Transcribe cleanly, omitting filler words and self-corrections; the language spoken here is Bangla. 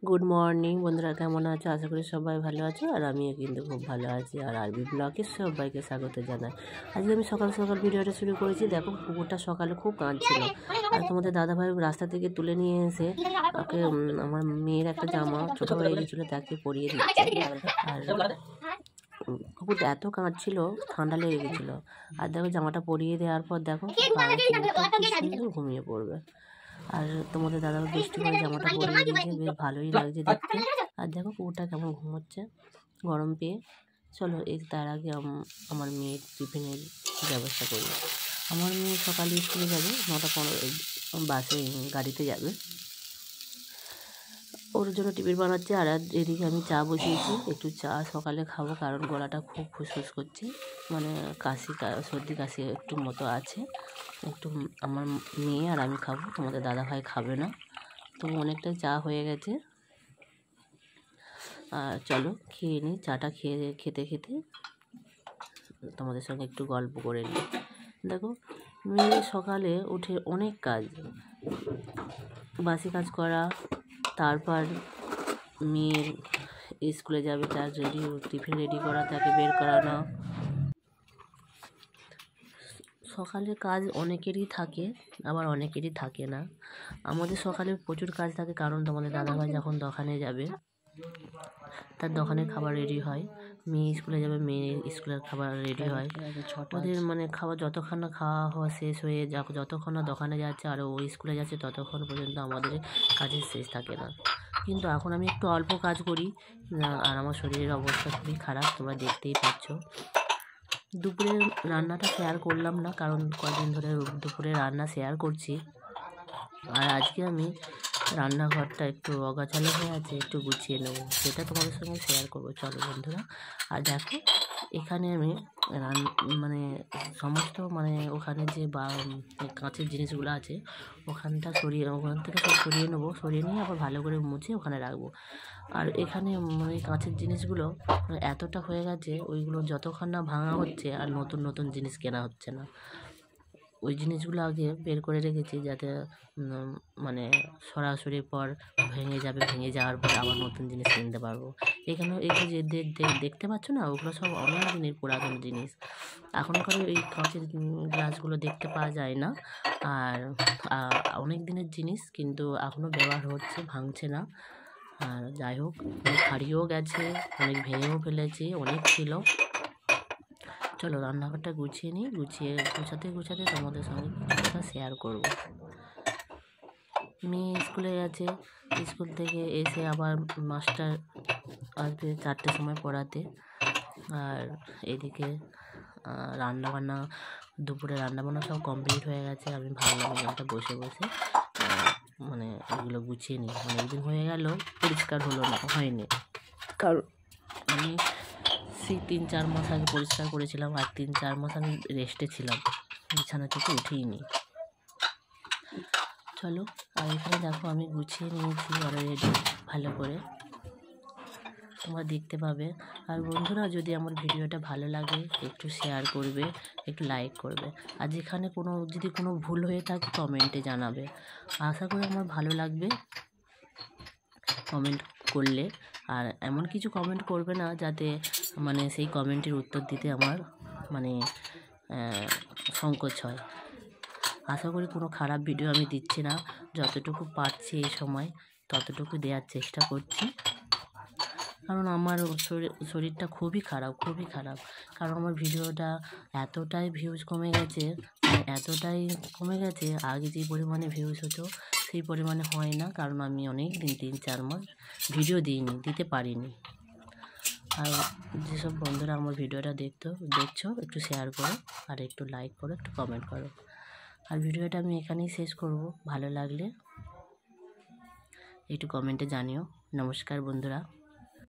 গুড মর্নিং বন্ধুরা, কেমন আছো? আশা করি সবাই ভালো আছো, আর আমিও কিন্তু খুব ভালো আছি। আর আরবি ব্লগে সবাইকে স্বাগত জানাই। আজকে আমি সকাল সকাল ভিডিওটা শুরু করেছি। দেখো, কুকুরটা সকালে খুব কাঁদছিল, আর তোমাদের দাদাভাই রাস্তা থেকে তুলে নিয়ে এসে ওকে আমার মেয়ের একটা জামা ছোটো হয়ে গেছিলো তাকে পরিয়ে দিচ্ছে। আর কুকুরটা এত কাঁদছিল, ঠান্ডা লেগে গেছিলো। আর দেখো, জামাটা পরিয়ে দেওয়ার পর দেখো সুন্দর ঘুমিয়ে পড়বে। আর তোমাদের দাদা বৃষ্টি করে জামাটা পরিয়ে দিয়েছে, বেশ ভালোই লাগছে দেখতে। আর দেখো কুকুরটা কেমন ঘুমোচ্ছে গরম পেয়ে। চলো তার আগে আমার মেয়ের টিফিনের ব্যবস্থা করি। আমার মেয়ে সকালে স্কুলে যাবে 9:15, বাসে গাড়িতে যাবে। ওর জন্য টিফিন বানাচ্ছে, আর এদিকে আমি চা বসিয়েছি। একটু চা সকালে খাবো, কারণ গলাটা খুব ফুসফুস করছে, মানে সর্দি কাশি একটু মতো আছে। একটু আমার মেয়ে আর আমি খাবো, তোমাদের দাদাভাই খাবে না। তো অনেকটাই চা হয়ে গেছে। আর চলো খেয়ে নিই। চাটা খেতে খেতে তোমাদের সঙ্গে একটু গল্প করে নিই। দেখো, মেয়ে সকালে উঠে অনেক কাজ, বাসি কাজ করা, তারপর মেয়ের স্কুলে যাবে তার টিফিন রেডি করা, তাকে বের করানো। সকালে কাজ অনেকেরই থাকে, আবার অনেকেরই থাকে না। আমাদের সকালে প্রচুর কাজ থাকে, কারণ তোমাদের দাদাভাই যখন দোকানে যাবে তার দোকানের খাবার রেডি হয়, মেয়ে স্কুলে যাবে মেয়ের স্কুলের খাবার রেডি হয়। ওদের মানে খাবার যতক্ষণ না খাওয়া হওয়া শেষ হয়ে যতক্ষণ না দোকানে যাচ্ছে আর ও স্কুলে যাচ্ছে ততক্ষণ পর্যন্ত আমাদের কাজের শেষ থাকে না। কিন্তু এখন আমি একটু অল্প কাজ করি, আর আমার শরীরের অবস্থা খুবই খারাপ, তোমরা দেখতেই পাচ্ছ। দুপুরে রান্নাটা শেয়ার করলাম না, কারণ কদিন ধরে দুপুরে রান্না শেয়ার করছি। আর আজকে আমি রান্নাঘরটা একটু অগাছালো হয়ে আছে, একটু গুছিয়ে নেবো, সেটা তোমাদের সঙ্গে শেয়ার করবো। চলো বন্ধুরা। আর দেখো, এখানে আমি সমস্ত ওখানে যে কাঁচের জিনিসগুলো আছে ওখান থেকে সব সরিয়ে নেবো, সরিয়ে নিয়ে আবার ভালো করে মুছে ওখানে রাখবো। আর এখানে কাঁচের জিনিসগুলো এতটা হয়ে গেছে, ওইগুলো যতক্ষণ না ভাঙা হচ্ছে আর নতুন নতুন জিনিস কেনা হচ্ছে না। ওই জিনিসগুলো আগে বের করে রেখেছি, যাতে সরাসরি পর ভেঙে যাওয়ার পর আবার নতুন জিনিস কিনতে পারবো। এগুলো যে দেখতে পাচ্ছ না, ওগুলো সব অনেক দিনের পুরাতন জিনিস। এখনকার এই কাঁচের গ্লাসগুলো দেখতে পাওয়া যায় না। আর অনেক দিনের জিনিস, কিন্তু এখনও ব্যবহার হচ্ছে, ভাঙছে না। আর যাই হোক, অনেক হারিয়েও গেছে, অনেক ভেঙেও ফেলেছি, অনেক ছিল। চলো রান্নাঘরটা গুছিয়ে নিই, গুছাতে তোমাদের সঙ্গে কিছুটা শেয়ার করব। মেয়ে স্কুলে গেছে, স্কুল থেকে এসে আবার মাস্টার আসবে 4টের সময় পড়াতে। আর এদিকে দুপুরে রান্নাবান্না সব কমপ্লিট হয়ে গেছে। আমি ভাবলাম একটা বসে এগুলো গুছিয়ে নিই। অনেকদিন হয়ে গেল পরিষ্কার হয়নি, কারণ আমি সেই 3-4 মাস আগে পরিষ্কার করেছিলাম, আর 3-4 মাস আমি রেস্টে ছিলাম, বিছানা থেকে উঠিনি। চলো, আর এখানে দেখো আমি গুছিয়ে নিয়েছি অলরেডি ভালো করে, তোমরা দেখতে পাবে। আর বন্ধুরা, যদি আমার ভিডিওটা ভালো লাগে একটু শেয়ার করবে, একটু লাইক করবে। আর যেখানে যদি কোনো ভুল হয়ে থাকে কমেন্টে জানাবে। আশা করি আমার ভালো লাগবে কমেন্ট করলে। আর এমন কিছু কমেন্ট করবে না যাতে সেই কমেন্টের উত্তর দিতে আমার সংকোচ হয়। আশা করি কোনো খারাপ ভিডিও আমি দিচ্ছি না, যতটুকু পারছি এই সময় ততটুকু দেওয়ার চেষ্টা করছি। কারণ আমার শরীরটা খুবই খারাপ, কারণ আমার ভিডিওটা এতটাই ভিউজ কমে গেছে, আগে যে পরিমাণে ভিউজ হতো সেই পরিমাণে হয় না, কারণ আমি অনেক দিন 3-4 মাস ভিডিও দিতে পারিনি। আর যেসব বন্ধুরা আমার ভিডিওটা দেখছো একটু শেয়ার করো, আর একটু লাইক করো, একটু কমেন্ট করো। আর ভিডিওটা আমি এখানেই শেষ করব। ভালো লাগলে একটু কমেন্টে জানিও। নমস্কার বন্ধুরা।